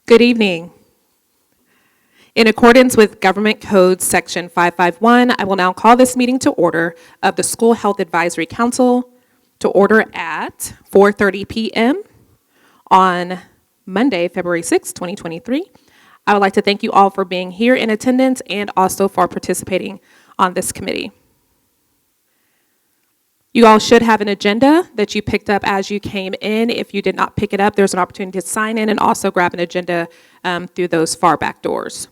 Good evening. In accordance with Government Code Section 551, I will now call this meeting to order of the School Health Advisory Council to order at 4:30 p.m. on Monday, February 6, 2023. I would like to thank you all for being here in attendance and also for participating on this committee. You all should have an agenda that you picked up as you came in. If you did not pick it up, there's an opportunity to sign in and also grab an agenda through those far back doors.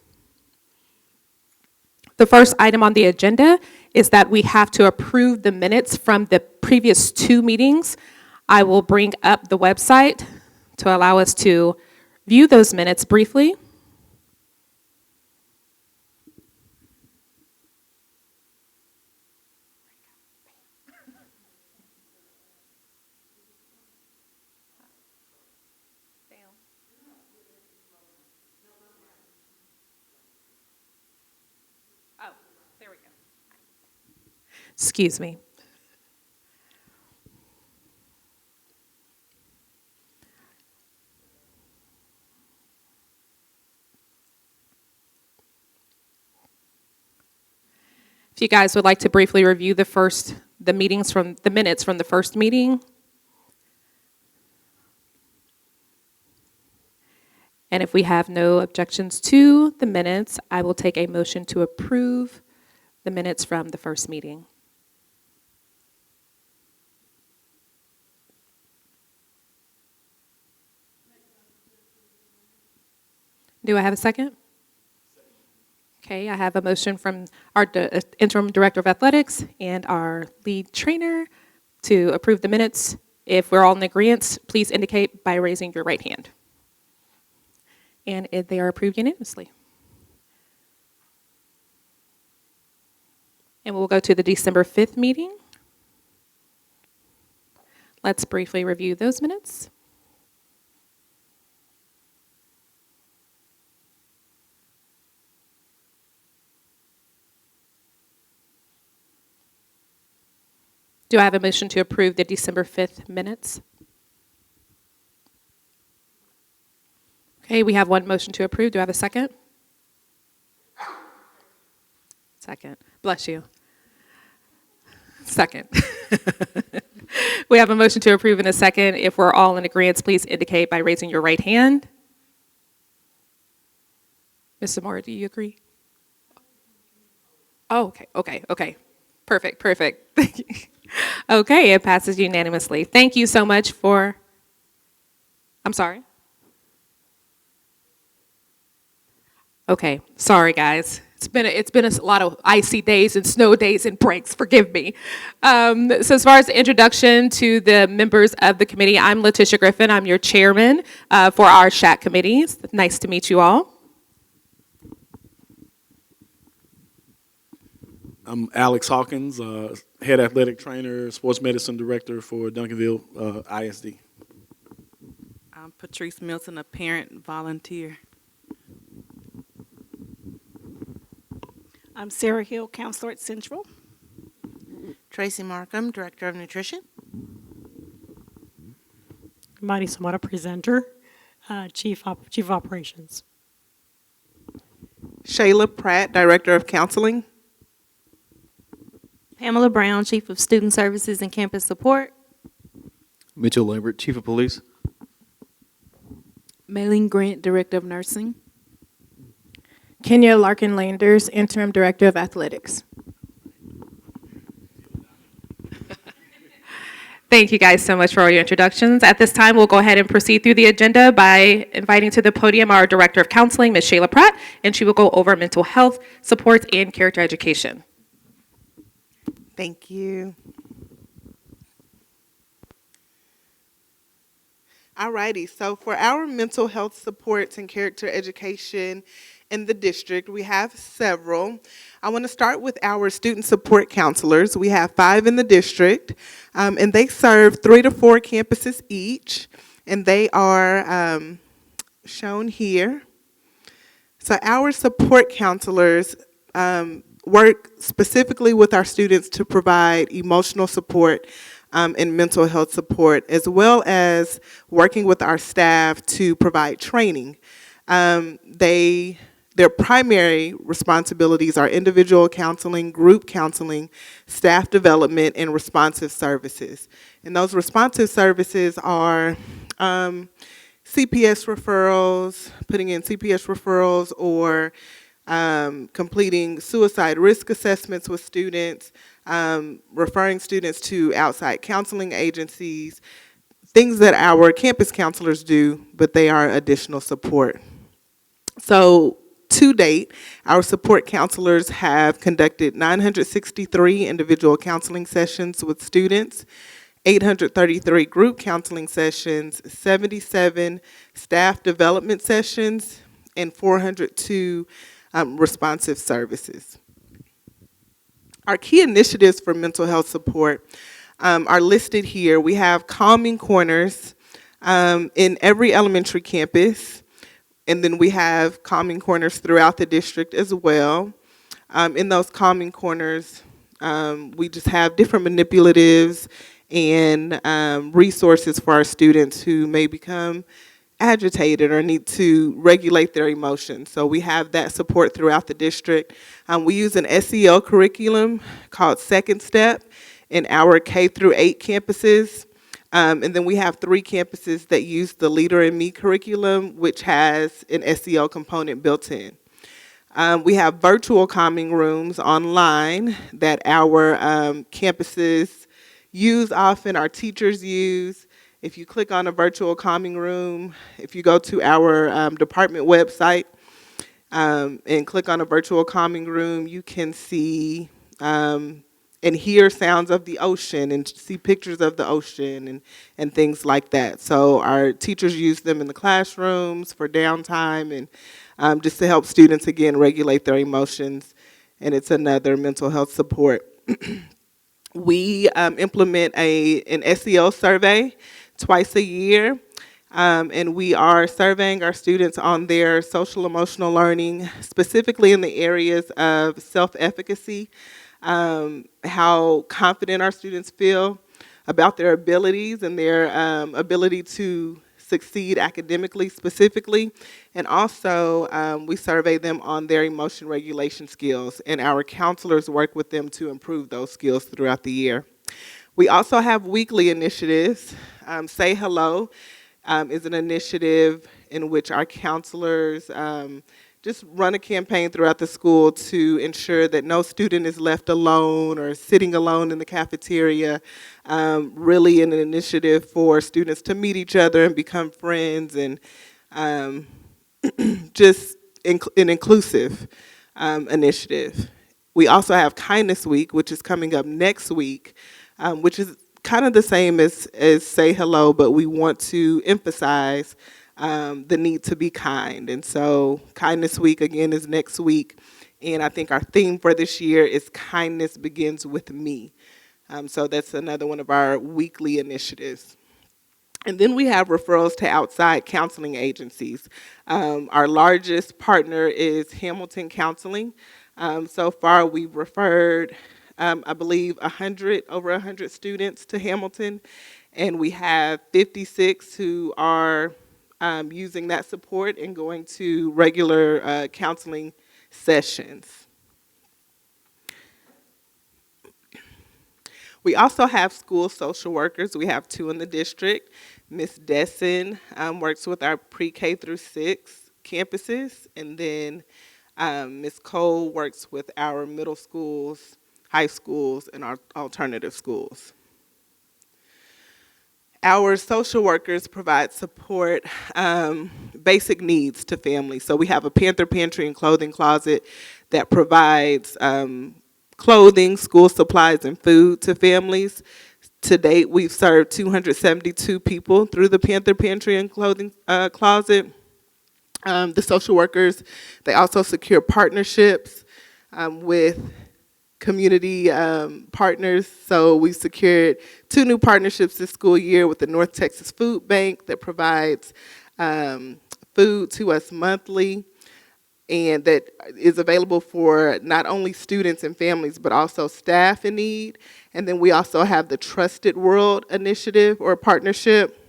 The first item on the agenda is that we have to approve the minutes from the previous two meetings. I will bring up the website to allow us to view those minutes briefly. Oh, there we go. Excuse me. If you guys would like to briefly review the minutes from the first meeting. And if we have no objections to the minutes, I will take a motion to approve the minutes from the first meeting. Do I have a second? Okay, I have a motion from our interim director of athletics and our lead trainer to approve the minutes. If we're all in agreement, please indicate by raising your right hand. And they are approved unanimously. And we'll go to the December 5th meeting. Let's briefly review those minutes. Do I have a motion to approve the December 5th minutes? Okay, we have one motion to approve. Do I have a second? Second. Bless you. Second. We have a motion to approve in a second. If we're all in agreement, please indicate by raising your right hand. Mr. Moore, do you agree? Oh, okay. Perfect. Thank you. Okay, it passes unanimously. Thank you so much for, I'm sorry. Okay, sorry guys. It's been a lot of icy days and snow days and breaks, forgive me. So as far as the introduction to the members of the committee, I'm Letitia Griffin. I'm your chairman for our SHAC committee. It's nice to meet you all. I'm Alex Hawkins, head athletic trainer, sports medicine director for Duncanville ISD. I'm Patrice Milton, a parent volunteer. I'm Sarah Hill, counselor at Central. Tracy Markham, Director of Nutrition. Mighty Samata, presenter, Chief of Operations. Shayla Pratt, Director of Counseling. Pamela Brown, Chief of Student Services and Campus Support. Mitchell Lambert, Chief of Police. Maylene Grant, Director of Nursing. Kenya Larkin-Landers, Interim Director of Athletics. Thank you guys so much for all your introductions. At this time, we'll go ahead and proceed through the agenda by inviting to the podium our Director of Counseling, Ms. Shayla Pratt, and she will go over mental health, supports, and character education. Thank you. Alrighty, so for our mental health supports and character education in the district, we have several. I want to start with our student support counselors. We have 5 in the district, and they serve 3 to 4 campuses each, and they are shown here. So our support counselors work specifically with our students to provide emotional support and mental health support, as well as working with our staff to provide training. Their primary responsibilities are individual counseling, group counseling, staff development, and responsive services. And those responsive services are CPS referrals, putting in CPS referrals, or completing suicide risk assessments with students, referring students to outside counseling agencies, things that our campus counselors do, but they are additional support. So to date, our support counselors have conducted 963 individual counseling sessions with students, 833 group counseling sessions, 77 staff development sessions, and 402 responsive services. Our key initiatives for mental health support are listed here. We have calming corners in every elementary campus, and then we have calming corners throughout the district as well. In those calming corners, we just have different manipulatives and resources for our students who may become agitated or need to regulate their emotions. So we have that support throughout the district. We use an SEL curriculum called Second Step in our K through 8 campuses. And then we have 3 campuses that use the Leader in Me curriculum, which has an SEL component built in. We have virtual calming rooms online that our campuses use often, our teachers use. If you click on a virtual calming room, if you go to our department website and click on a virtual calming room, you can see and hear sounds of the ocean and see pictures of the ocean and things like that. So our teachers use them in the classrooms for downtime and just to help students, again, regulate their emotions. And it's another mental health support. We implement an SEL survey twice a year, and we are surveying our students on their social emotional learning, specifically in the areas of self-efficacy, how confident our students feel about their abilities and their ability to succeed academically specifically, and also we survey them on their emotion regulation skills, and our counselors work with them to improve those skills throughout the year. We also have weekly initiatives. Say Hello is an initiative in which our counselors just run a campaign throughout the school to ensure that no student is left alone or sitting alone in the cafeteria. Really an initiative for students to meet each other and become friends, and just an inclusive initiative. We also have Kindness Week, which is coming up next week, which is kind of the same as Say Hello, but we want to emphasize the need to be kind. And so Kindness Week, again, is next week. And I think our theme for this year is Kindness Begins With Me. So that's another one of our weekly initiatives. And then we have referrals to outside counseling agencies. Our largest partner is Hamilton Counseling. So far, we've referred, I believe, over 100 students to Hamilton, and we have 56 who are using that support and going to regular counseling sessions. We also have school social workers. We have 2 in the district. Ms. Desson works with our pre-K through 6 campuses, and then Ms. Cole works with our middle schools, high schools, and our alternative schools. Our social workers provide support, basic needs to families. So we have a Panther Pantry and Clothing Closet that provides clothing, school supplies, and food to families. To date, we've served 272 people through the Panther Pantry and Clothing Closet. The social workers, they also secure partnerships with community partners. So we secured 2 new partnerships this school year with the North Texas Food Bank that provides food to us monthly, and that is available for not only students and families, but also staff in need. And then we also have the Trusted World initiative or partnership.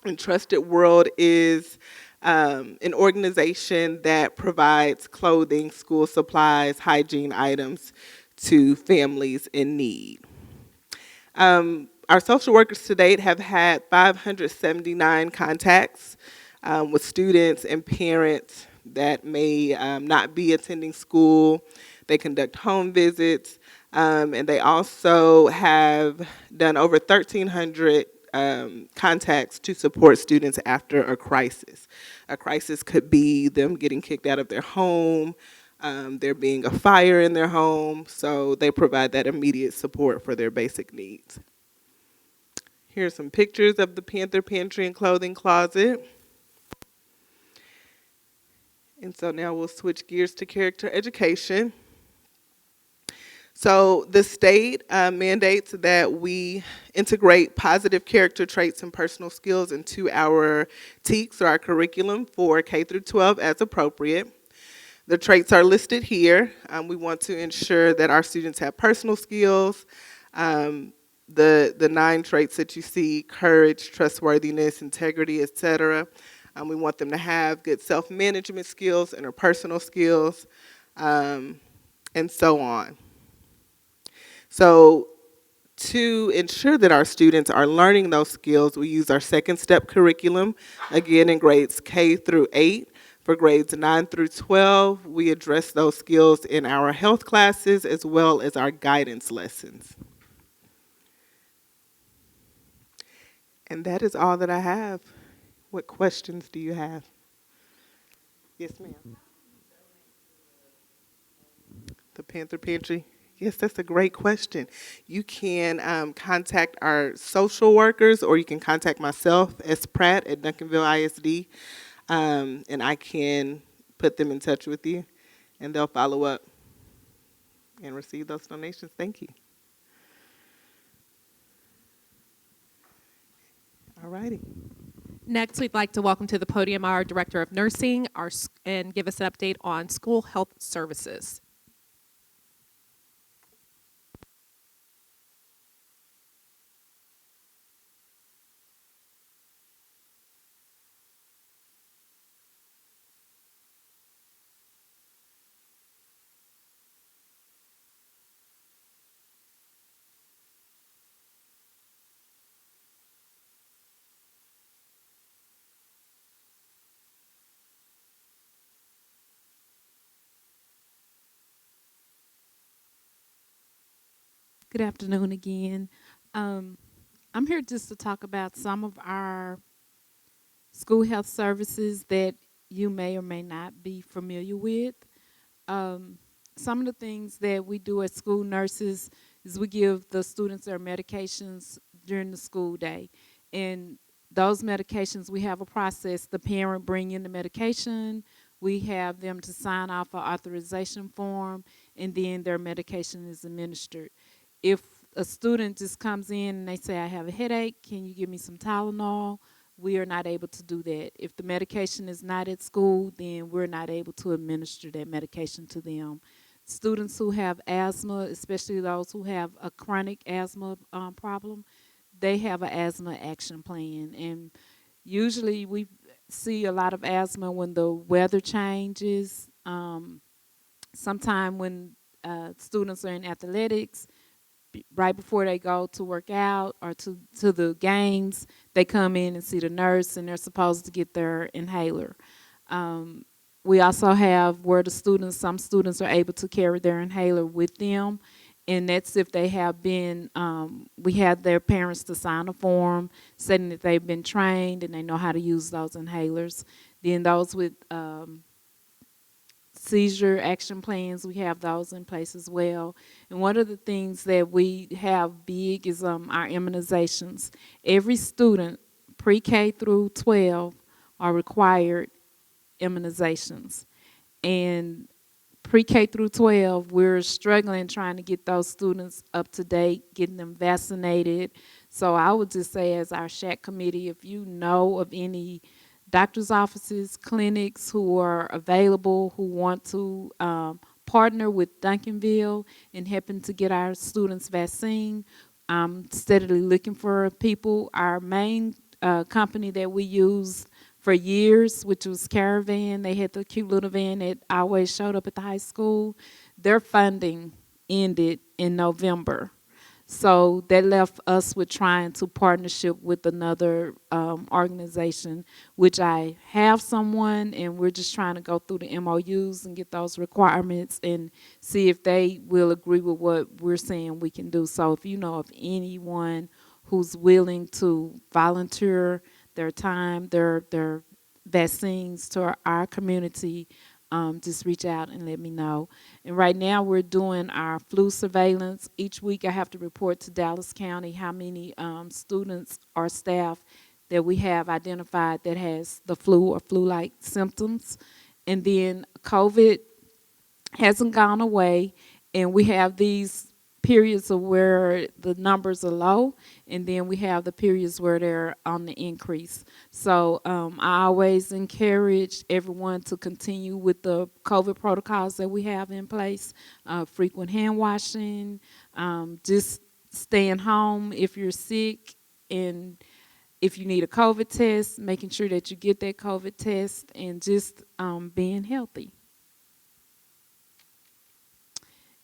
And Trusted World is an organization that provides clothing, school supplies, hygiene items to families in need. Our social workers to date have had 579 contacts with students and parents that may not be attending school. They conduct home visits, and they also have done over 1,300 contacts to support students after a crisis. A crisis could be them getting kicked out of their home, there being a fire in their home, so they provide that immediate support for their basic needs. Here's some pictures of the Panther Pantry and Clothing Closet. And so now we'll switch gears to character education. So the state mandates that we integrate positive character traits and personal skills into our TEKS, or our curriculum, for K through 12 as appropriate. The traits are listed here. We want to ensure that our students have personal skills, the 9 traits that you see: courage, trustworthiness, integrity, etc. We want them to have good self-management skills, interpersonal skills, and so on. So to ensure that our students are learning those skills, we use our second step curriculum, again in grades K through 8. For grades 9 through 12, we address those skills in our health classes as well as our guidance lessons. And that is all that I have. What questions do you have? Yes, ma'am. The Panther Pantry? Yes, that's a great question. You can contact our social workers, or you can contact myself, S. Pratt, at Duncanville ISD, and I can put them in touch with you, and they'll follow up and receive those donations. Thank you. All righty. Next, we'd like to welcome to the podium our Director of Nursing and give us an update on school health services. Good afternoon again. I'm here just to talk about some of our school health services that you may or may not be familiar with. Some of the things that we do as school nurses is we give the students their medications during the school day. And those medications, we have a process. The parent bring in the medication, we have them to sign off an authorization form, and then their medication is administered. If a student just comes in and they say, I have a headache, can you give me some Tylenol? We are not able to do that. If the medication is not at school, then we're not able to administer that medication to them. Students who have asthma, especially those who have a chronic asthma problem, they have an asthma action plan. And usually we see a lot of asthma when the weather changes. Sometime when students are in athletics, right before they go to work out or to the games, they come in and see the nurse, and they're supposed to get their inhaler. We also have where some students are able to carry their inhaler with them, and that's if they have been, we had their parents to sign a form saying that they've been trained and they know how to use those inhalers. Then those with seizure action plans, we have those in place as well. And one of the things that we have big is our immunizations. Every student, pre-K through 12, are required immunizations. And pre-K through 12, we're struggling trying to get those students up to date, getting them vaccinated. So I would just say, as our SHAC committee, if you know of any doctor's offices, clinics who are available, who want to partner with Duncanville in helping to get our students vaccine, I'm steadily looking for people. Our main company that we use for years, which was Caravan. They had the cute little van that always showed up at the high school. Their funding ended in November. So that left us with trying to partnership with another organization, which I have someone, and we're just trying to go through the MOUs and get those requirements and see if they will agree with what we're saying we can do. So if you know of anyone who's willing to volunteer their time, their vaccines to our community, just reach out and let me know. And right now we're doing our flu surveillance. Each week I have to report to Dallas County how many students or staff that we have identified that has the flu or flu-like symptoms. And then COVID hasn't gone away, and we have these periods of where the numbers are low, and then we have the periods where they're on the increase. So I always encourage everyone to continue with the COVID protocols that we have in place, frequent hand washing, just staying home if you're sick, and if you need a COVID test, making sure that you get that COVID test, and just being healthy.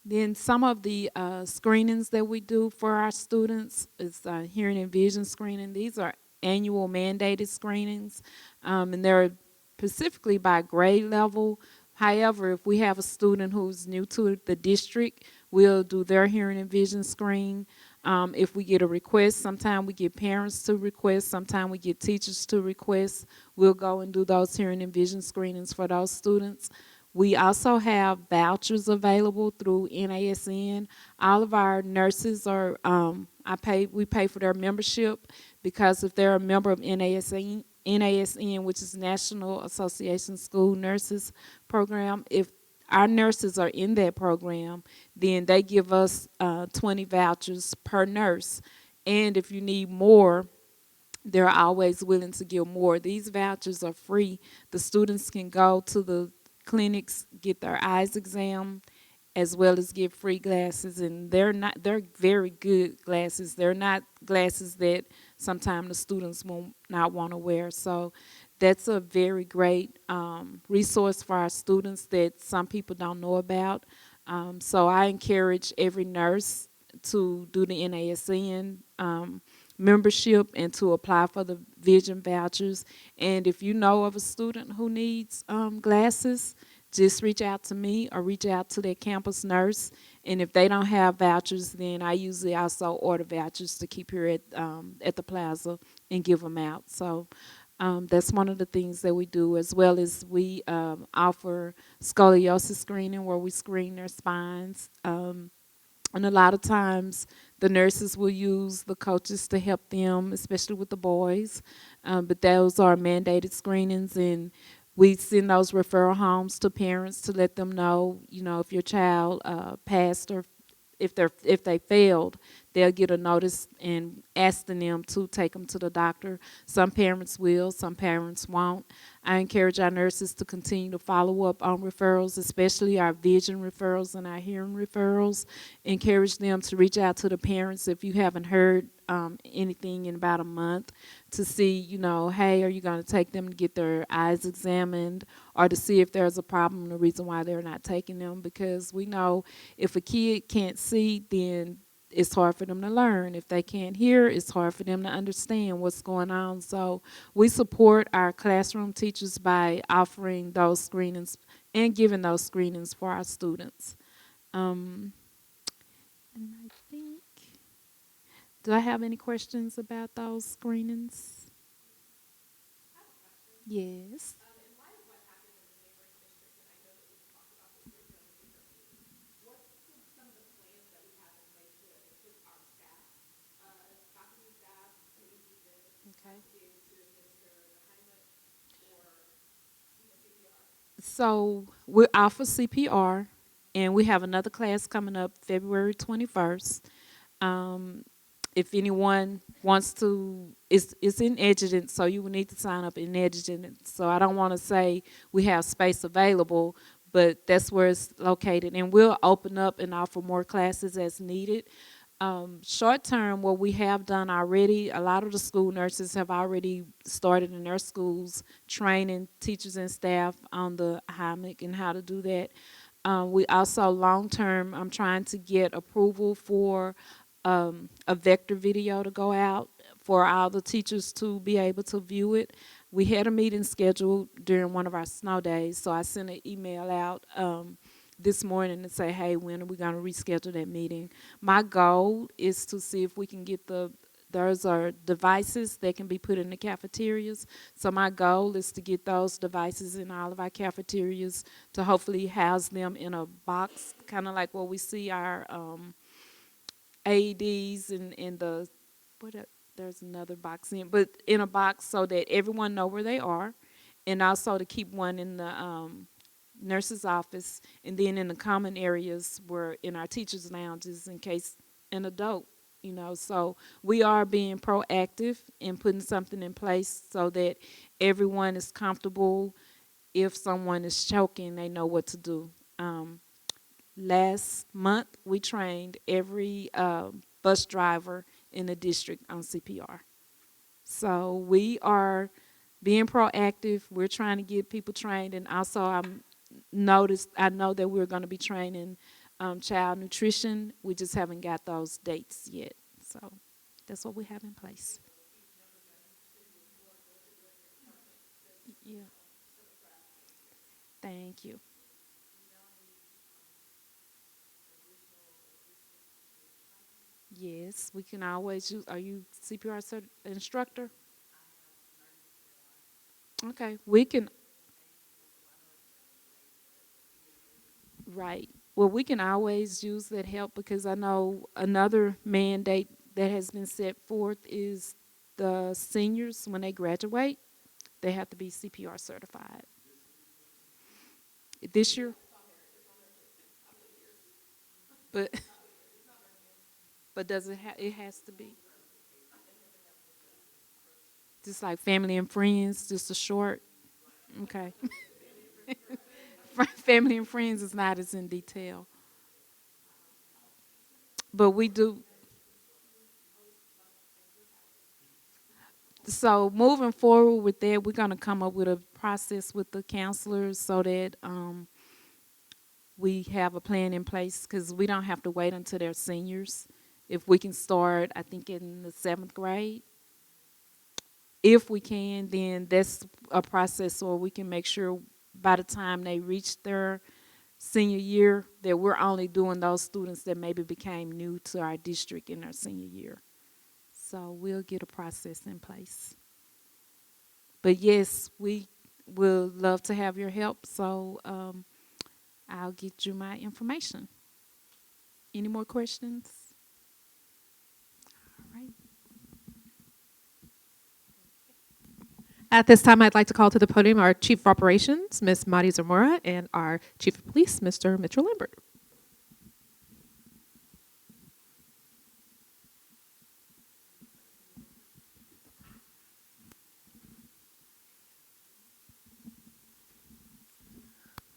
Then some of the screenings that we do for our students is hearing and vision screening. These are annual mandated screenings, and they're specifically by grade level. However, if we have a student who's new to the district, we'll do their hearing and vision screen. If we get a request, sometimes we get parents to request, sometimes we get teachers to request, we'll go and do those hearing and vision screenings for those students. We also have vouchers available through NASN. All of our nurses are, we pay for their membership, because if they're a member of NASN, which is National Association School Nurses Program, if our nurses are in that program, then they give us 20 vouchers per nurse. And if you need more, they're always willing to give more. These vouchers are free. The students can go to the clinics, get their eyes examined, as well as get free glasses, and they're very good glasses. They're not glasses that sometimes the students will not want to wear. So that's a very great resource for our students that some people don't know about. So I encourage every nurse to do the NASN membership and to apply for the vision vouchers. And if you know of a student who needs glasses, just reach out to me or reach out to their campus nurse. And if they don't have vouchers, then I usually also order vouchers to keep here at the plaza and give them out. So that's one of the things that we do, as well as we offer scoliosis screening, where we screen their spines. And a lot of times the nurses will use the coaches to help them, especially with the boys. But those are mandated screenings, and we send those referral homes to parents to let them know, if your child passed, or if they failed, they'll get a notice and asking them to take them to the doctor. Some parents will, some parents won't. I encourage our nurses to continue to follow up on referrals, especially our vision referrals and our hearing referrals. Encourage them to reach out to the parents if you haven't heard anything in about a month, to see, hey, are you going to take them to get their eyes examined, or to see if there's a problem, the reason why they're not taking them. Because we know if a kid can't see, then it's hard for them to learn. If they can't hear, it's hard for them to understand what's going on. So we support our classroom teachers by offering those screenings and giving those screenings for our students. And I think, do I have any questions about those screenings? Yes. So we offer CPR, and we have another class coming up February 21st. If anyone wants to, it's in Edgerton, so you will need to sign up in Edgerton. So I don't want to say we have space available, but that's where it's located. And we'll open up and offer more classes as needed. Short term, what we have done already, a lot of the school nurses have already started in their schools training teachers and staff on the HIMIC and how to do that. We also, long term, I'm trying to get approval for a vector video to go out for all the teachers to be able to view it. We had a meeting scheduled during one of our snow days, so I sent an email out this morning to say, hey, when are we going to reschedule that meeting? My goal is to see if we can get those are devices that can be put in the cafeterias. So my goal is to get those devices in all of our cafeterias to hopefully house them in a box, kind of like what we see our AEDs and the, there's another box in, but in a box so that everyone know where they are, and also to keep one in the nurse's office, and then in the common areas where in our teachers' lounges in case an adult, so we are being proactive in putting something in place so that everyone is comfortable. If someone is choking, they know what to do. Last month, we trained every bus driver in the district on CPR. So we are being proactive. We're trying to get people trained, and also I know that we're going to be training child nutrition. We just haven't got those dates yet. So that's what we have in place. Yeah. Thank you. Yes, we can always use. Are you CPR instructor? Okay, we can. Right. Well, we can always use that help because I know another mandate that has been set forth is the seniors, when they graduate, they have to be CPR certified. This year? But but does it has to be? Just like family and friends, just a short. Okay. Family and friends is not as in detail. But we do. So moving forward with that, we're going to come up with a process with the counselors so that we have a plan in place because we don't have to wait until they're seniors. If we can start, I think, in the 7th grade. If we can, then that's a process where we can make sure by the time they reach their senior year that we're only doing those students that maybe became new to our district in their senior year. So we'll get a process in place. But yes, we will love to have your help, so I'll get you my information. Any more questions? All right. At this time, I'd like to call to the podium our Chief of Operations, Ms. Madi Zamora, and our Chief of Police, Mr. Mitchell Lambert.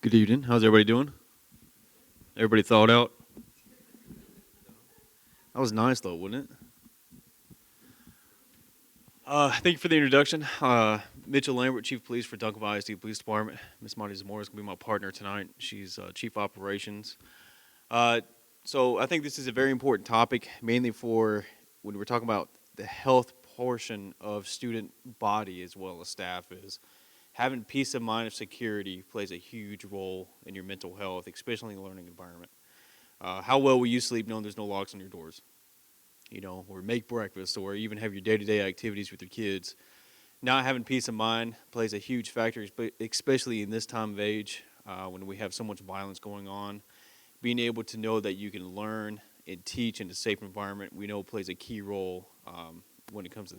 Good evening. How's everybody doing? Everybody thawed out? That was nice, though, wasn't it? Thank you for the introduction. Mitchell Lambert, Chief of Police for Duncanville ISD Police Department. Miss Marty Zamora is going to be my partner tonight. She's Chief Operations. So I think this is a very important topic, mainly for when we're talking about the health portion of student body as well as staff is. Having peace of mind of security plays a huge role in your mental health, especially in the learning environment. How well will you sleep knowing there's no locks on your doors? Or make breakfast, or even have your day-to-day activities with your kids. Not having peace of mind plays a huge factor, especially in this time of age when we have so much violence going on. Being able to know that you can learn and teach in a safe environment, we know plays a key role when it comes to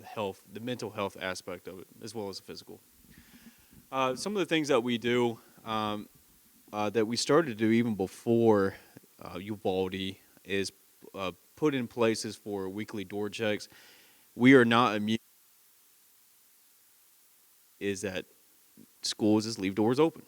the mental health aspect of it, as well as the physical. Some of the things that we do that we started to do even before Uvalde is put in places for weekly door checks. We are not immune. Is that schools just leave doors open.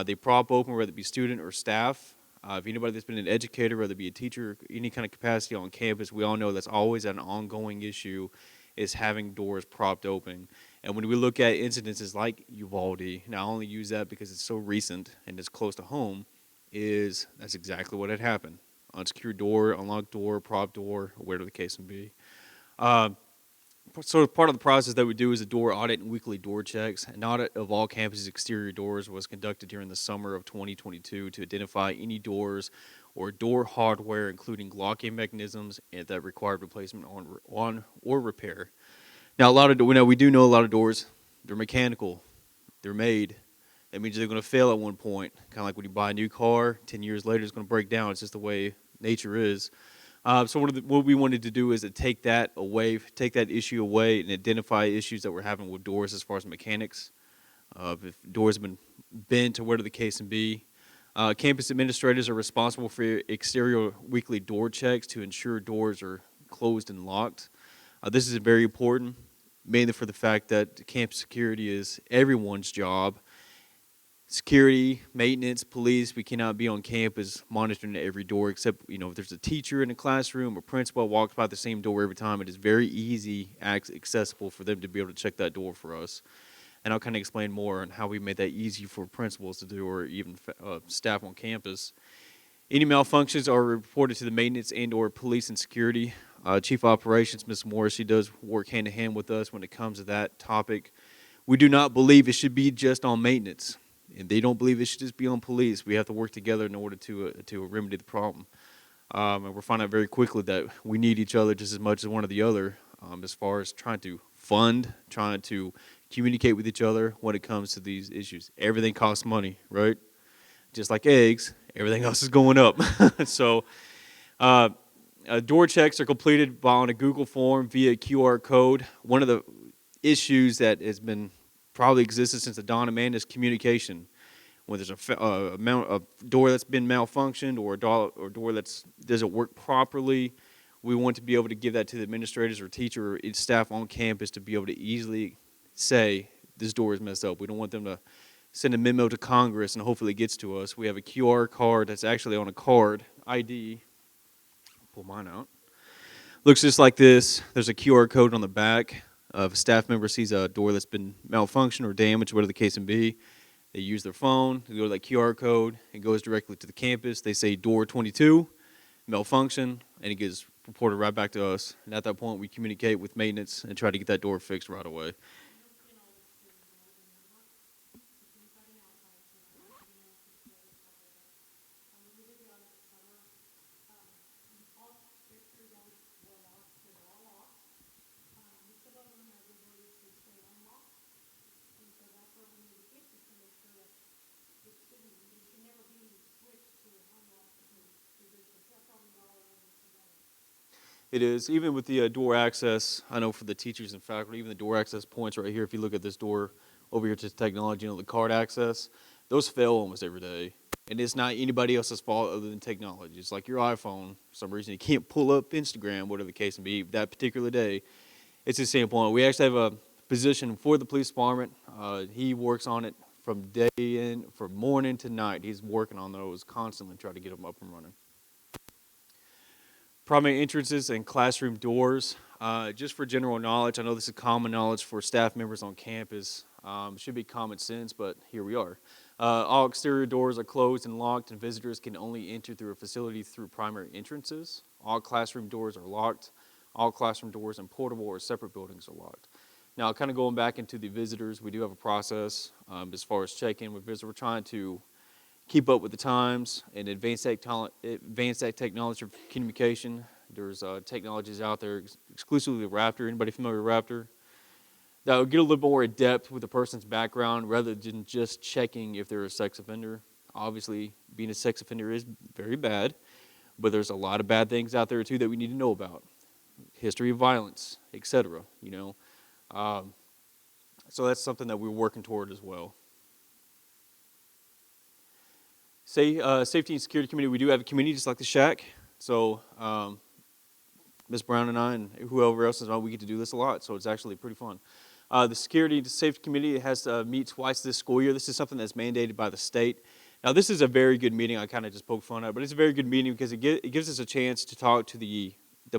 They prop open, whether it be student or staff. If anybody that's been an educator, whether it be a teacher, any kind of capacity on campus, we all know that's always an ongoing issue, is having doors propped open. And when we look at incidences like Uvalde, and I only use that because it's so recent and it's close to home, that's exactly what had happened. Unsecured door, unlocked door, prop door, whatever the case may be. So part of the process that we do is a door audit and weekly door checks. An audit of all campus exterior doors was conducted during the summer of 2022 to identify any doors or door hardware, including locking mechanisms that required replacement on or repair. Now, we do know a lot of doors, they're mechanical, they're made. That means they're going to fail at one point. Kind of like when you buy a new car, 10 years later it's going to break down. It's just the way nature is. So what we wanted to do is to take that issue away and identify issues that we're having with doors as far as mechanics. If doors have been bent or whatever the case may be. Campus administrators are responsible for exterior weekly door checks to ensure doors are closed and locked. This is very important, mainly for the fact that campus security is everyone's job. Security, maintenance, police, we cannot be on campus monitoring every door except, if there's a teacher in a classroom or principal walks by the same door every time, it is very easy, accessible for them to be able to check that door for us. And I'll kind of explain more on how we made that easy for principals to do or even staff on campus. Any malfunctions are reported to the maintenance and or police and security. Chief Operations, Ms. Morris, she does work hand in hand with us when it comes to that topic. We do not believe it should be just on maintenance. And they don't believe it should just be on police. We have to work together in order to remedy the problem. And we're finding out very quickly that we need each other just as much as one or the other as far as trying to trying to communicate with each other when it comes to these issues. Everything costs money, right? Just like eggs, everything else is going up. So door checks are completed on a Google form via QR code. One of the issues that has been probably existed since the dawn of man is communication. When there's a door that's been malfunctioned or a door that doesn't work properly, we want to be able to give that to the administrators or teacher or staff on campus to be able to easily say, this door is messed up. We don't want them to send a memo to Congress and hopefully it gets to us. We have a QR card that's actually on a card, ID. Pull mine out. Looks just like this. There's a QR code on the back. If a staff member sees a door that's been malfunctioned or damaged, whatever the case may be, they use their phone, they go to that QR code, it goes directly to the campus. They say door 22, malfunction, and it gets reported right back to us. And at that point, we communicate with maintenance and try to get that door fixed right away. It is. Even with the door access, I know for the teachers and faculty, even the door access points right here, if you look at this door over here to technology, the card access, those fail almost every day. And it's not anybody else's fault other than technology. It's like your iPhone, for some reason you can't pull up Instagram, whatever the case may be, that particular day. It's the same point. We actually have a position for the police department. He works on it from morning to night. He's working on those constantly, trying to get them up and running. Primary entrances and classroom doors. Just for general knowledge, I know this is common knowledge for staff members on campus. It should be common sense, but here we are. All exterior doors are closed and locked, and visitors can only enter through a facility through primary entrances. All classroom doors are locked. All classroom doors in portable or separate buildings are locked. Now, kind of going back into the visitors, we do have a process as far as check-in with visitors. We're trying to keep up with the times and advance that technology for communication. There's technologies out there, exclusively with Raptor. Anybody familiar with Raptor? That will get a little more in depth with the person's background rather than just checking if they're a sex offender. Obviously, being a sex offender is very bad, but there's a lot of bad things out there too that we need to know about. History of violence, etc. So that's something that we're working toward as well. Safety and Security Committee, we do have a committee just like the SHAC. So Ms. Brown and I and whoever else is on, we get to do this a lot. So it's actually pretty fun. The Security and Safety Committee has to meet twice this school year. This is something that's mandated by the state. Now, this is a very good meeting. I kind of just poked fun at it, but it's a very good meeting because it gives us a chance to talk to the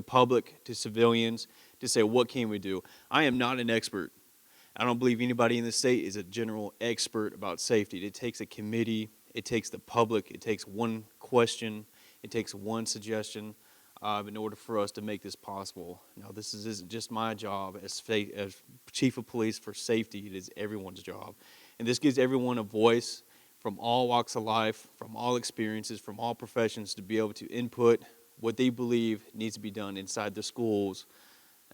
public, to civilians, to say, what can we do? I am not an expert. I don't believe anybody in the state is a general expert about safety. It takes a committee. It takes the public. It takes one question. It takes one suggestion in order for us to make this possible. Now, this isn't just my job as chief of police for safety. It is everyone's job. And this gives everyone a voice from all walks of life, from all experiences, from all professions, to be able to input what they believe needs to be done inside the schools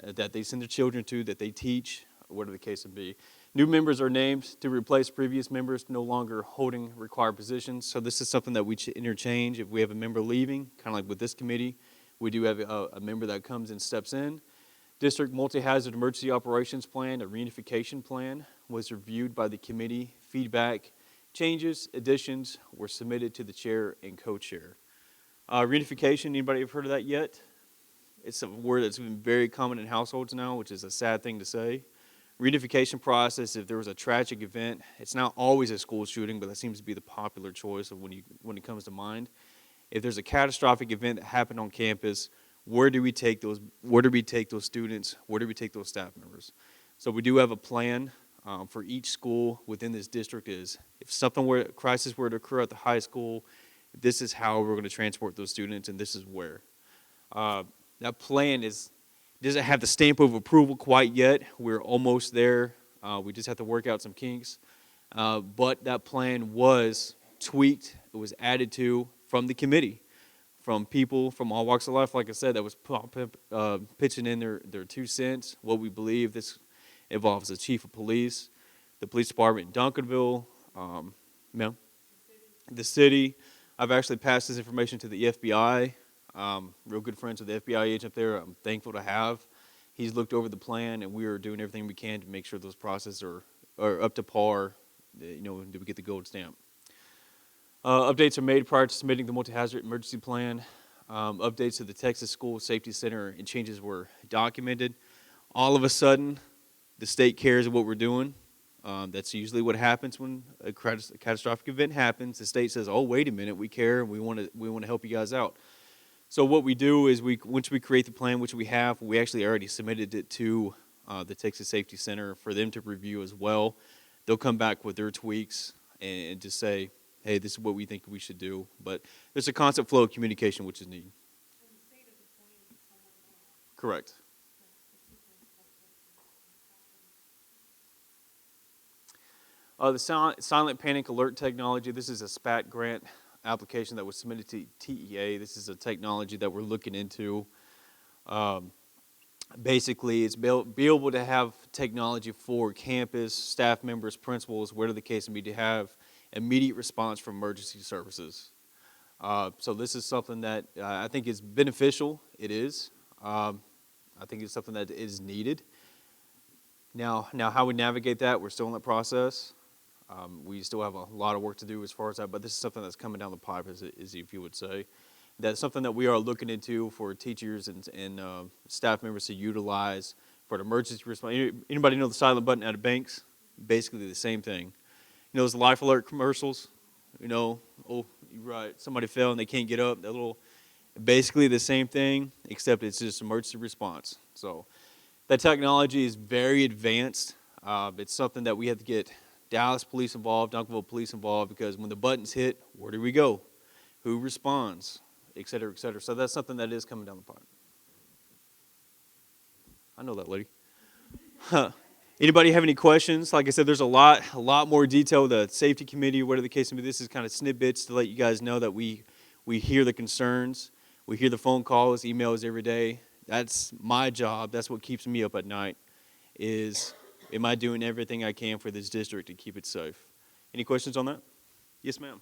that they send their children to, that they teach, whatever the case would be. New members are named to replace previous members no longer holding required positions. So this is something that we interchange. If we have a member leaving, kind of like with this committee, we do have a member that comes and steps in. District Multi-Hazard Emergency Operations Plan, a reunification plan, was reviewed by the committee. Feedback, changes, additions were submitted to the chair and co-chair. Reunification, anybody have heard of that yet? It's a word that's been very common in households now, which is a sad thing to say. Reunification process, if there was a tragic event, it's not always a school shooting, but that seems to be the popular choice of when it comes to mind. If there's a catastrophic event that happened on campus, where do we take those students? Where do we take those staff members? So we do have a plan for each school within this district. Is if crisis were to occur at the high school, this is how we're going to transport those students, and this is where. That plan doesn't have the stamp of approval quite yet. We're almost there. We just have to work out some kinks. But that plan was tweaked. It was added to from the committee, from people from all walks of life, like I said, that was pitching in their 2 cents, what we believe. This involves the chief of police, the police department in Duncanville, the city. I've actually passed this information to the FBI. Real good friends with the FBI agent up there. I'm thankful to have. He's looked over the plan, and we are doing everything we can to make sure those processes are up to par. Do we get the gold stamp? Updates are made prior to submitting the multi-hazard emergency plan. Updates to the Texas School Safety Center and changes were documented. All of a sudden, the state cares what we're doing. That's usually what happens when a catastrophic event happens. The state says, "Oh, wait a minute, we care, and we want to help you guys out." So what we do is once we create the plan, which we have, we actually already submitted it to the Texas Safety Center for them to review as well. They'll come back with their tweaks and just say, hey, this is what we think we should do. But there's a constant flow of communication which is needed. Correct. The silent panic alert technology, this is a SPAT grant application that was submitted to TEA. This is a technology that we're looking into. Basically, it's be able to have technology for campus, staff members, principals, whatever the case may be, to have immediate response from emergency services. So this is something that I think is beneficial. It is. I think it's something that is needed. Now how we navigate that, we're still in that process. We still have a lot of work to do as far as that, but this is something that's coming down the pipe, as if you would say. That's something that we are looking into for teachers and staff members to utilize for an emergency response. Anybody know the silent button at banks? Basically the same thing. You know those life alert commercials? Oh, you're right, somebody fell and they can't get up. Basically the same thing, except it's just emergency response. So that technology is very advanced. It's something that we have to get Dallas police involved, Duncanville police involved, because when the buttons hit, where do we go? Who responds? Et cetera, et cetera. So that's something that is coming down the pipe. I know that lady. Anybody have any questions? Like I said, there's a lot more detail. The safety committee, whatever the case may be, this is kind of snippets to let you guys know that we hear the concerns. We hear the phone calls, emails every day. That's my job. That's what keeps me up at night is, am I doing everything I can for this district to keep it safe? Any questions on that? Yes, ma'am.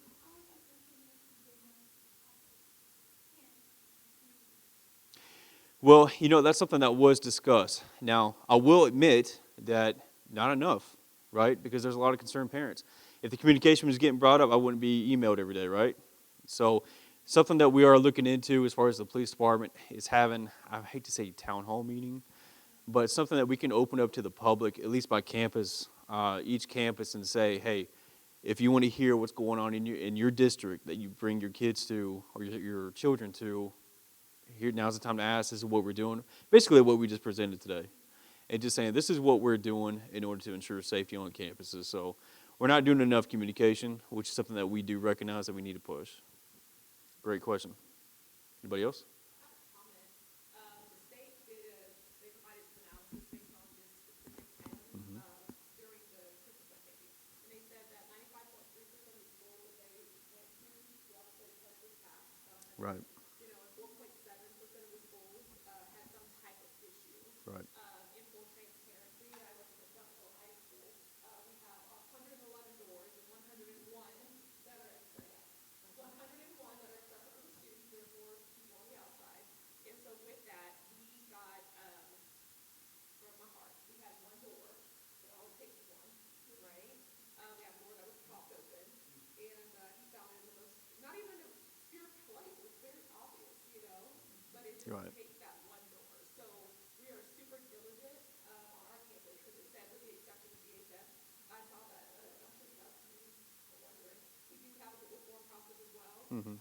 Well, that's something that was discussed. Now, I will admit that not enough, right? Because there's a lot of concerned parents. If the communication was getting brought up, I wouldn't be emailed every day, right? So something that we are looking into as far as the police department is having, I hate to say town hall meeting, but something that we can open up to the public, at least by campus, each campus, and say, hey, if you want to hear what's going on in your district that you bring your kids to or your children to, here now's the time to ask. This is what we're doing. Basically, what we just presented today, and just saying this is what we're doing in order to ensure safety on campuses. So we're not doing enough communication, which is something that we do recognize that we need to push. Great question. Anybody else? Right. Right. Right. Mm-hmm.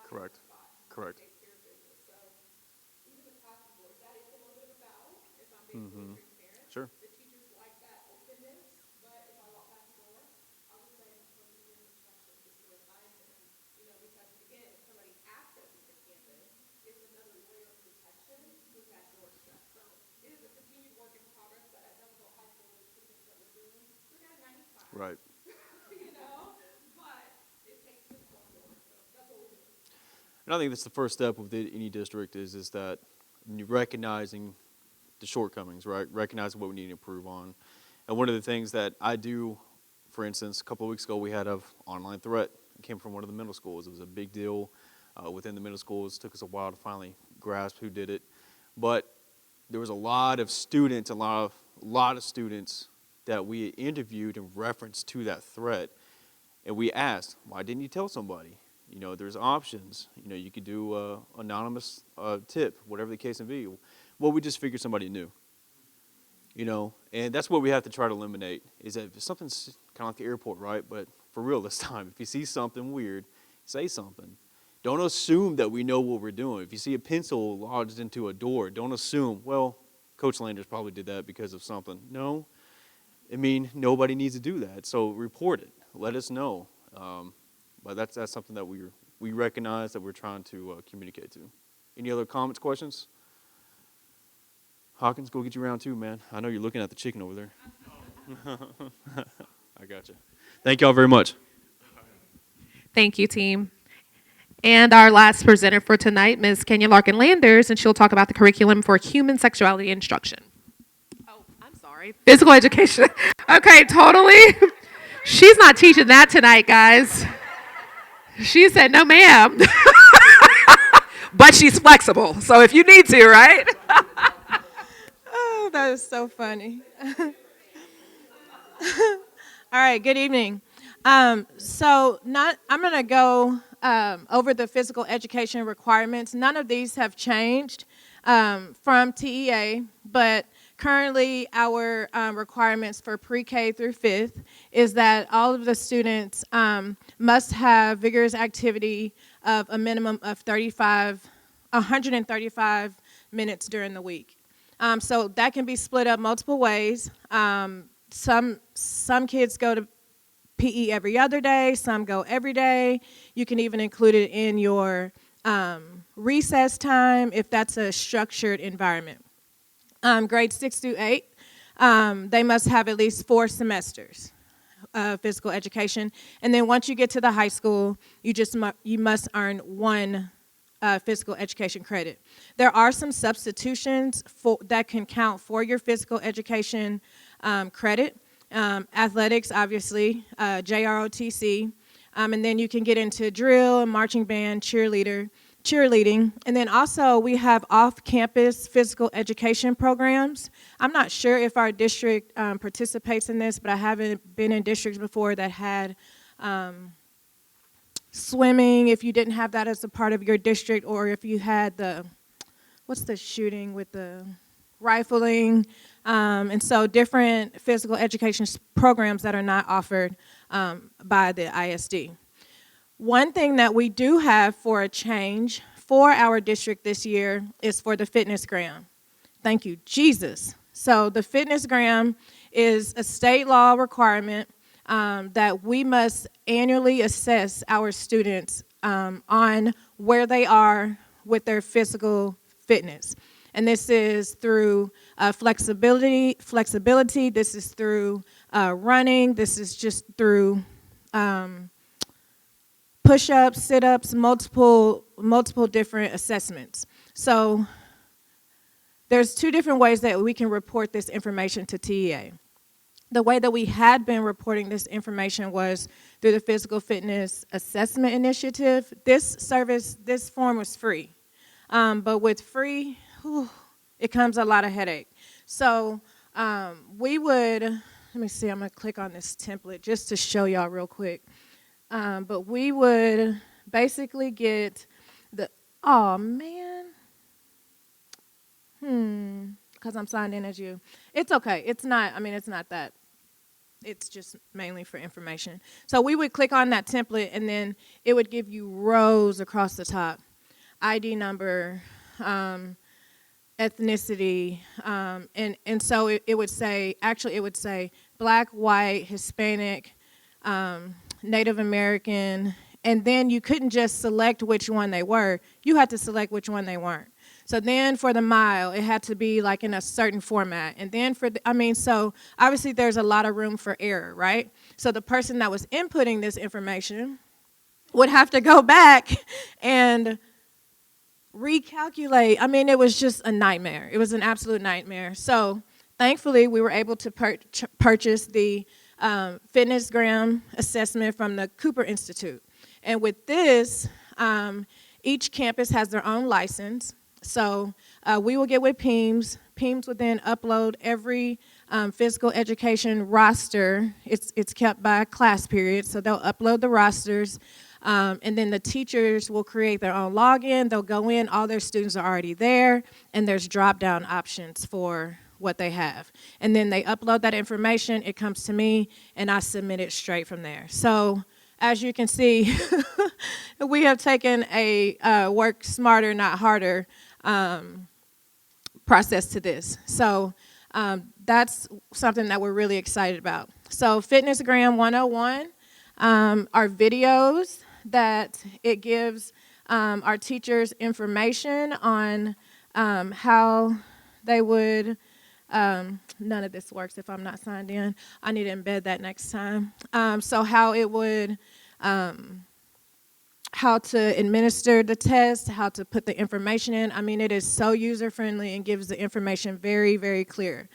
Correct. Correct. Mm-hmm. Sure. Right. And I think that's the first step with any district is that recognizing the shortcomings, right? Recognizing what we need to improve on. And one of the things that I do, for instance, a couple of weeks ago, we had an online threat. It came from one of the middle schools. It was a big deal within the middle schools. It took us a while to finally grasp who did it. But there was a lot of students, a lot of students that we interviewed in reference to that threat. And we asked, why didn't you tell somebody? You know, there's options. You know, you could do anonymous tip, whatever the case may be. Well, we just figured somebody knew. You know, and that's what we have to try to eliminate, is that if something's kind of like the airport, right? But for real this time, if you see something weird, say something. Don't assume that we know what we're doing. If you see a pencil lodged into a door, don't assume, well, Coach Landers probably did that because of something. No. I mean, nobody needs to do that. So report it. Let us know. But that's something that we recognize that we're trying to communicate to. Any other comments, questions? Hawkins, go get you round two, man. I know you're looking at the chicken over there. I got you. Thank y'all very much. Thank you, team. And our last presenter for tonight, Ms. Kenya Larkin-Landers, and she'll talk about the curriculum for human sexuality instruction. Oh, I'm sorry. Physical education. Okay, totally. She's not teaching that tonight, guys. She said, no, ma'am. But she's flexible, so if you need to, right? Oh, that is so funny. All right, good evening. I'm going to go over the physical education requirements. None of these have changed from TEA, but currently our requirements for pre-K through 5th is that all of the students must have vigorous activity of a minimum of 135 minutes during the week. So that can be split up multiple ways. Some kids go to PE every other day, some go every day. You can even include it in your recess time if that's a structured environment. Grades 6 through 8, they must have at least 4 semesters of physical education. And then once you get to the high school, you must earn 1 physical education credit. There are some substitutions that can count for your physical education credit. Athletics, obviously, JROTC, and then you can get into drill, marching band, cheerleading, and then also we have off-campus physical education programs. I'm not sure if our district participates in this, but I haven't been in districts before that had swimming, if you didn't have that as a part of your district, or if you had what's the shooting with the rifling, and so different physical education programs that are not offered by the ISD. One thing that we do have for a change for our district this year is for the fitness gram. Thank you, Jesus. So the fitness gram is a state law requirement that we must annually assess our students on where they are with their physical fitness. And this is through flexibility, this is through running, this is just through push-ups, sit-ups, multiple different assessments. So there's two different ways that we can report this information to TEA. The way that we had been reporting this information was through the Physical Fitness Assessment Initiative. This form was free. But with free, it comes a lot of headache. So we would, let me see, I'm gonna click on this template just to show y'all real quick. But we would basically get oh man, because I'm signed in as you. It's okay, it's not that. It's just mainly for information. So we would click on that template and then it would give you rows across the top. ID number, ethnicity, and so it would say, actually it would say black, white, Hispanic, Native American, and then you couldn't just select which one they were, you had to select which one they weren't. So then for the mile, it had to be like in a certain format. And then so obviously there's a lot of room for error, right? So the person that was inputting this information would have to go back and recalculate. It was just a nightmare. It was an absolute nightmare. So thankfully, we were able to purchase the fitness gram assessment from the Cooper Institute. And with this, each campus has their own license. So we will get with PEEMS. PEEMS would then upload every physical education roster. It's kept by class period, so they'll upload the rosters. And then the teachers will create their own login. They'll go in, all their students are already there, and there's drop-down options for what they have. And then they upload that information, it comes to me, and I submit it straight from there. So as you can see, we have taken a work smarter, not harder process to this. So that's something that we're really excited about. So Fitnessgram 101 are videos that it gives our teachers information on how they would, none of this works if I'm not signed in. I need to embed that next time. So how it would, how to administer the test, how to put the information in. It is so user-friendly and gives the information very, very clear.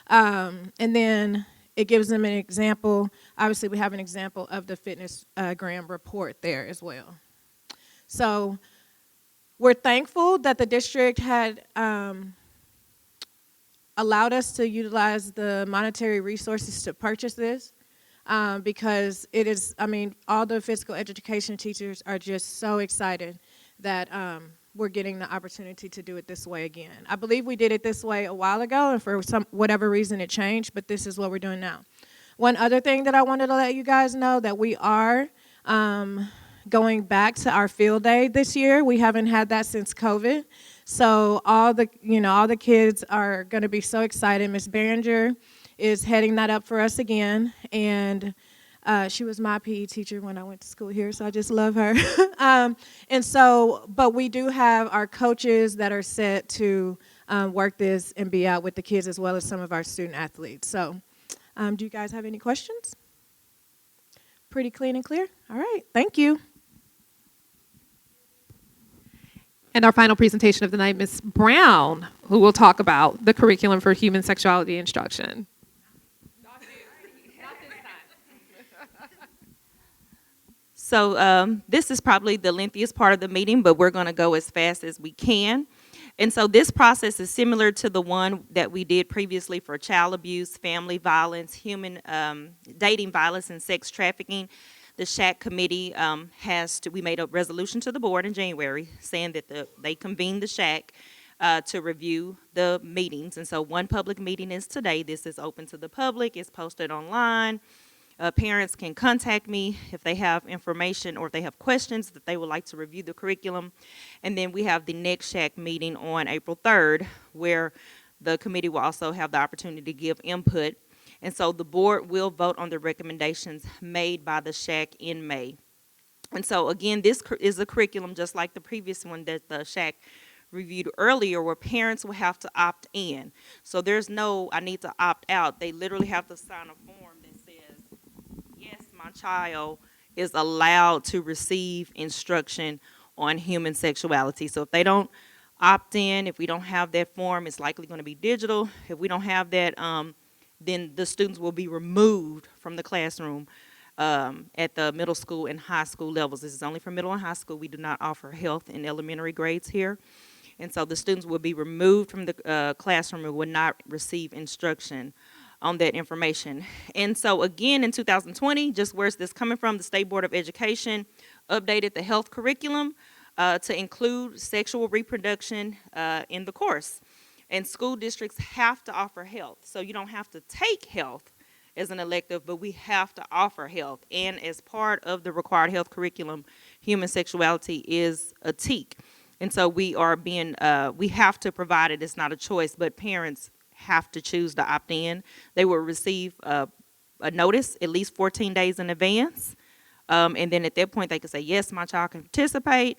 And then it gives them an example. Obviously, we have an example of the fitness gram report there as well. So we're thankful that the district had allowed us to utilize the monetary resources to purchase this because it is, all the physical education teachers are just so excited that we're getting the opportunity to do it this way again. I believe we did it this way a while ago, and for whatever reason it changed, but this is what we're doing now. One other thing that I wanted to let you guys know, that we are going back to our field day this year. We haven't had that since COVID. So all the kids are going to be so excited. Ms. Behringer is heading that up for us again, and she was my PE teacher when I went to school here, so I just love her. But we do have our coaches that are set to work this and be out with the kids, as well as some of our student athletes. So do you guys have any questions? Pretty clean and clear? All right, thank you. And our final presentation of the night, Ms. Brown, who will talk about the curriculum for human sexuality instruction. So this is probably the lengthiest part of the meeting, but we're going to go as fast as we can. And so this process is similar to the one that we did previously for child abuse, family violence, human dating violence, and sex trafficking. The SHAC committee we made a resolution to the board in January saying that they convened the SHAC to review the meetings. And so one public meeting is today. This is open to the public. It's posted online. Parents can contact me if they have information or if they have questions that they would like to review the curriculum. And then we have the next SHAC meeting on April 3rd, where the committee will also have the opportunity to give input. And so the board will vote on the recommendations made by the SHAC in May. And so again, this is a curriculum just like the previous one that the SHAC reviewed earlier, where parents will have to opt in. So there's no, I need to opt out. They literally have to sign a form that says, yes, my child is allowed to receive instruction on human sexuality. So if they don't opt in, if we don't have that form, it's likely going to be digital. If we don't have that, then the students will be removed from the classroom at the middle school and high school levels. This is only for middle and high school. We do not offer health in elementary grades here. And so the students will be removed from the classroom and will not receive instruction on that information. And so again, in 2020, just where's this coming from, the State Board of Education updated the health curriculum to include sexual reproduction in the course. And school districts have to offer health. So you don't have to take health as an elective, but we have to offer health. And as part of the required health curriculum, human sexuality is a TEK. And so we have to provide it. It's not a choice, but parents have to choose to opt in. They will receive a notice at least 14 days in advance. And then at that point, they can say, yes, my child can participate.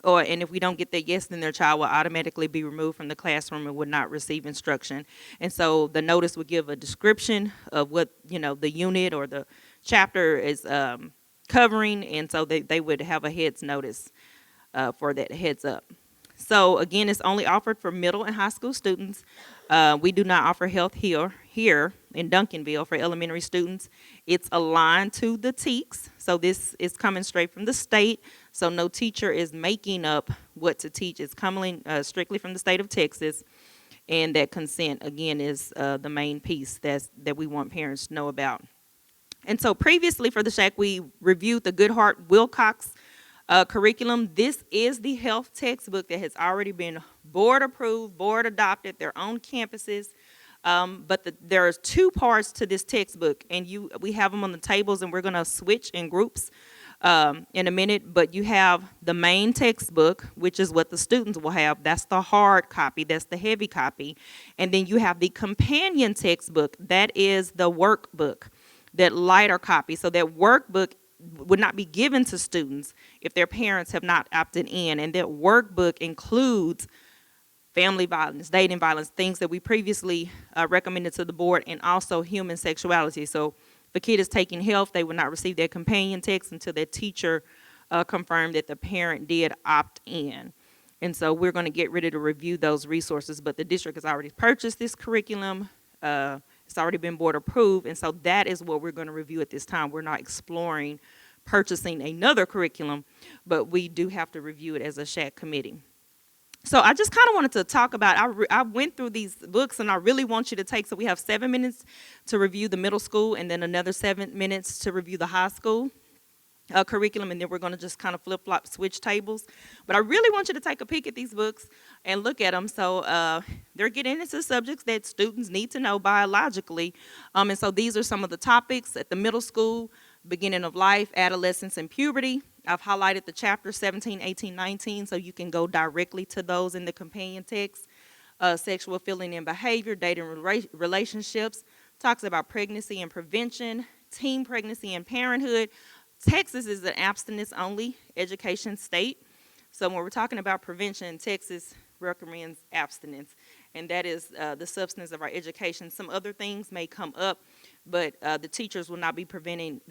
And if we don't get that yes, then their child will automatically be removed from the classroom and would not receive instruction. And so the notice would give a description of what, the unit or the chapter is covering. And so they would have a heads notice for that heads up. So again, it's only offered for middle and high school students. We do not offer health here in Duncanville for elementary students. It's aligned to the TEKS. So this is coming straight from the state. So no teacher is making up what to teach. It's coming strictly from the state of Texas. And that consent, again, is the main piece that we want parents to know about. And so previously for the SHAC, we reviewed the Goodhart-Wilcox curriculum. This is the health textbook that has already been board approved, board adopted, their own campuses. But there are two parts to this textbook, and we have them on the tables, and we're going to switch in groups in a minute. But you have the main textbook, which is what the students will have. That's the hard copy. That's the heavy copy. And then you have the companion textbook. That is the workbook, that lighter copy. So that workbook would not be given to students if their parents have not opted in. And that workbook includes family violence, dating violence, things that we previously recommended to the board, and also human sexuality. So if a kid is taking health, they would not receive their companion text until their teacher confirmed that the parent did opt in. And so we're going to get ready to review those resources, but the district has already purchased this curriculum. It's already been board approved, and so that is what we're going to review at this time. We're not exploring purchasing another curriculum, but we do have to review it as a SHAC committee. So I just kind of wanted to talk about, I went through these books, and I really want you to take, so we have 7 minutes to review the middle school, and then another 7 minutes to review the high school curriculum, and then we're going to just kind of flip-flop switch tables. But I really want you to take a peek at these books and look at them. So they're getting into subjects that students need to know biologically. And so these are some of the topics at the middle school: beginning of life, adolescence, and puberty. I've highlighted the chapters 17, 18, 19, so you can go directly to those in the companion text. Sexual feeling and behavior, dating relationships, talks about pregnancy and prevention, teen pregnancy and parenthood. Texas is an abstinence-only education state. So when we're talking about prevention, Texas recommends abstinence, and that is the substance of our education. Some other things may come up, but the teachers will not be presenting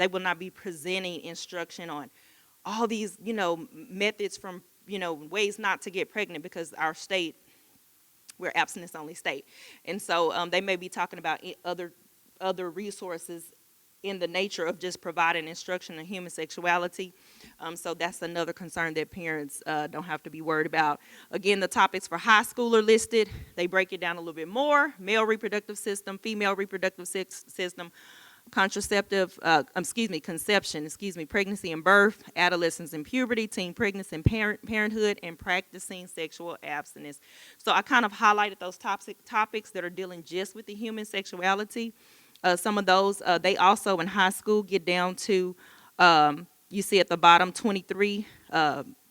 instruction on all these, methods from, ways not to get pregnant, because our state, we're abstinence-only state. And so they may be talking about other resources in the nature of just providing instruction on human sexuality. So that's another concern that parents don't have to be worried about. Again, the topics for high school are listed. They break it down a little bit more: male reproductive system, female reproductive system, conception, pregnancy and birth, adolescence and puberty, teen pregnancy and parenthood, and practicing sexual abstinence. So I kind of highlighted those topics that are dealing just with the human sexuality. Some of those, they also in high school get down to, you see at the bottom, 23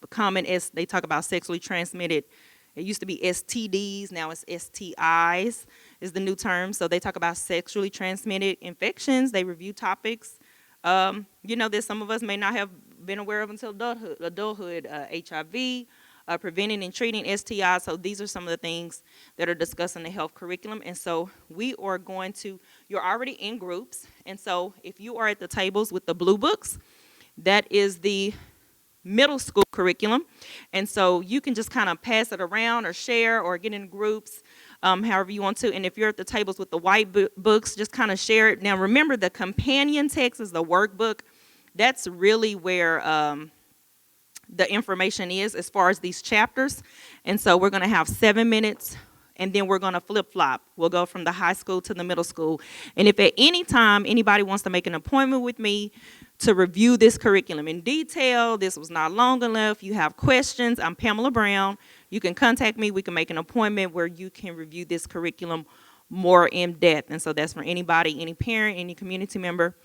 common, they talk about sexually transmitted. It used to be STDs, now it's STIs is the new term. So they talk about sexually transmitted infections. They review topics, that some of us may not have been aware of until adulthood, HIV, preventing and treating STIs. So these are some of the things that are discussed in the health curriculum. And so we are you're already in groups. And so if you are at the tables with the blue books, that is the middle school curriculum. And so you can just kind of pass it around or share or get in groups, however you want to. And if you're at the tables with the white books, just kind of share it. Now remember, the companion text is the workbook. That's really where the information is as far as these chapters. And so we're going to have 7 minutes, and then we're going to flip-flop. We'll go from the high school to the middle school. And if at any time anybody wants to make an appointment with me to review this curriculum in detail, this was not long enough, you have questions, I'm Pamela Brown. You can contact me. We can make an appointment where you can review this curriculum more in depth. And so that's for anybody, any parent, any community member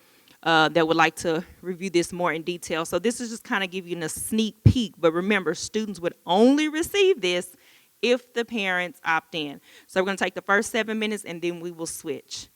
that would like to review this more in detail. So this is just kind of give you a sneak peek. But remember, students would only receive this if the parents opt in. So we're going to take the first 7 minutes, and then we will switch.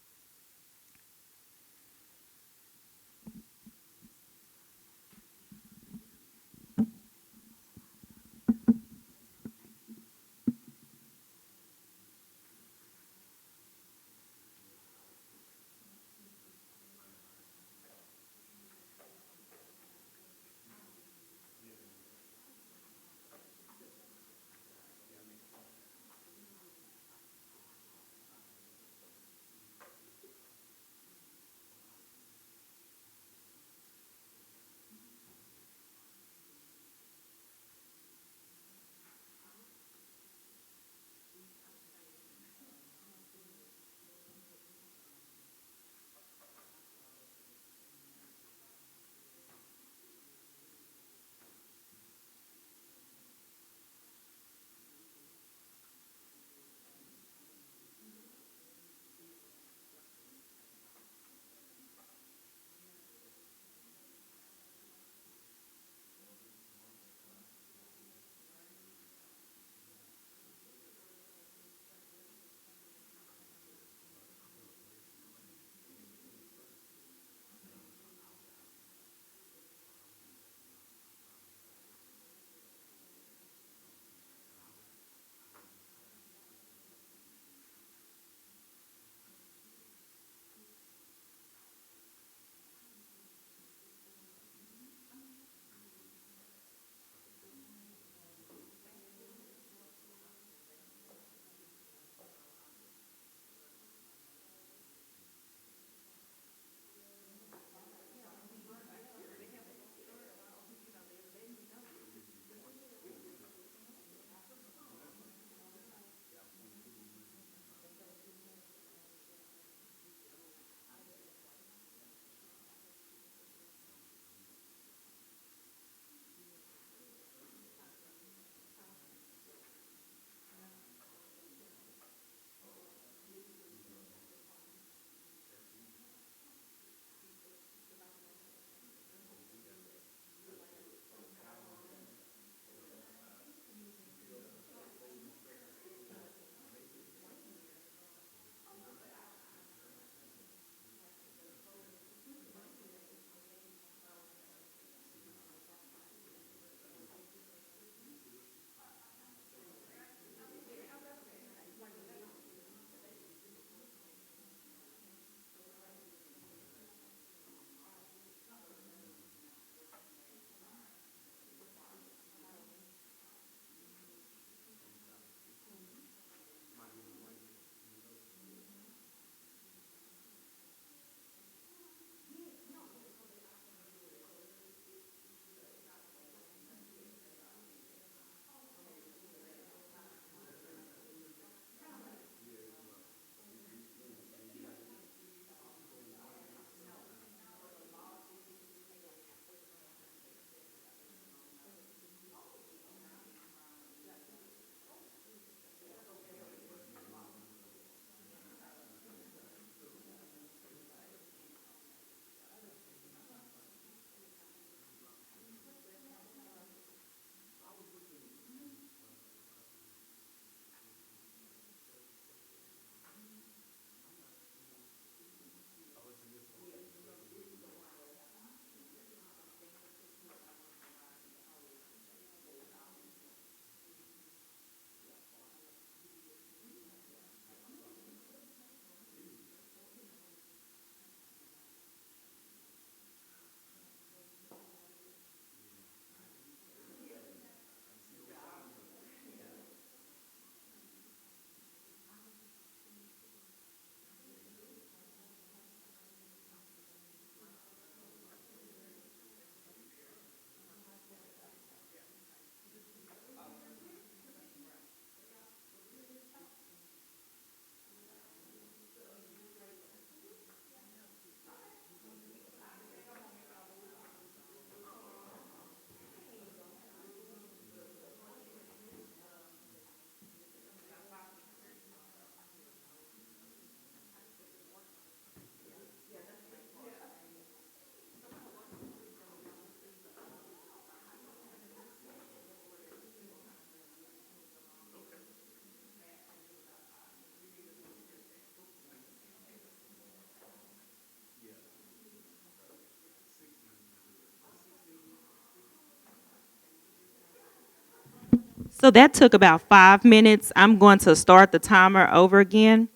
So that took about 5 minutes. I'm going to start the timer over again,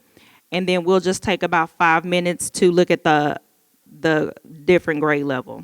and then we'll just take about 5 minutes to look at the different grade level.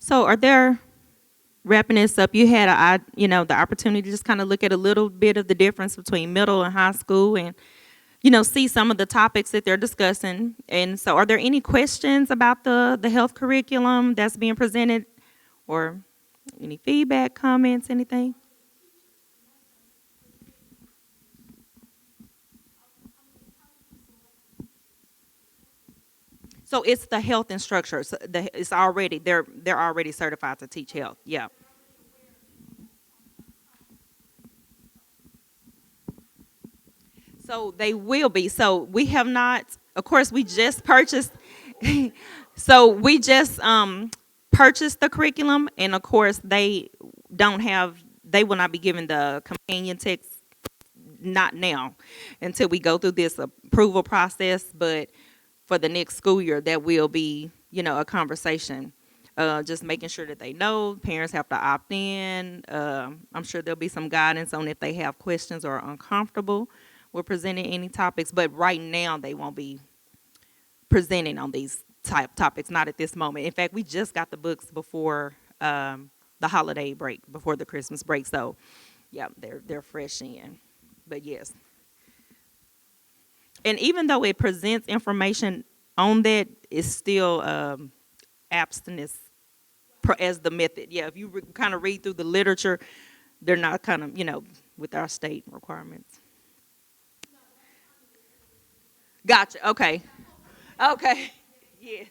So are there, wrapping this up, you had the opportunity to just kind of look at a little bit of the difference between middle and high school and, see some of the topics that they're discussing. And so are there any questions about the health curriculum that's being presented, or any feedback, comments, anything? So it's the health instructors. They're already certified to teach health. Yeah. So they will be. So we have not. Of course, we just purchased. So we just purchased the curriculum, and of course they don't have. They will not be given the companion text. Not now, until we go through this approval process. But for the next school year, that will be, a conversation. Just making sure that they know. Parents have to opt in. I'm sure there'll be some guidance on if they have questions or are uncomfortable with presenting any topics. But right now, they won't be presenting on these topics, not at this moment. In fact, we just got the books before the holiday break, before the Christmas break. So, yeah, they're fresh in. But yes. And even though it presents information on that, it's still abstinence as the method. Yeah, if you kind of read through the literature, they're not kind of, with our state requirements. Gotcha. Okay. Okay. Yes.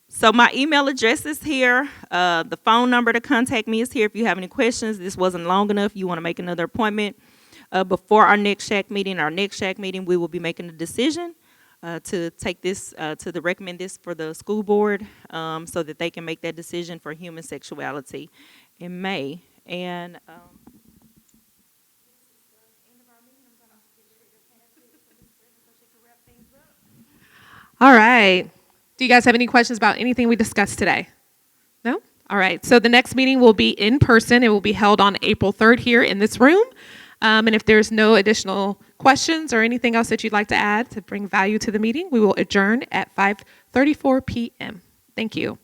So my email address is here. The phone number to contact me is here if you have any questions. This wasn't long enough. You want to make another appointment. Before our next SHAC meeting, we will be making a decision to take this, recommend this for the school board so that they can make that decision for human sexuality in May. And All right. Do you guys have any questions about anything we discussed today? No? All right. So the next meeting will be in person. It will be held on April 3rd here in this room. And if there's no additional questions or anything else that you'd like to add to bring value to the meeting, we will adjourn at 5:34 p.m. Thank you.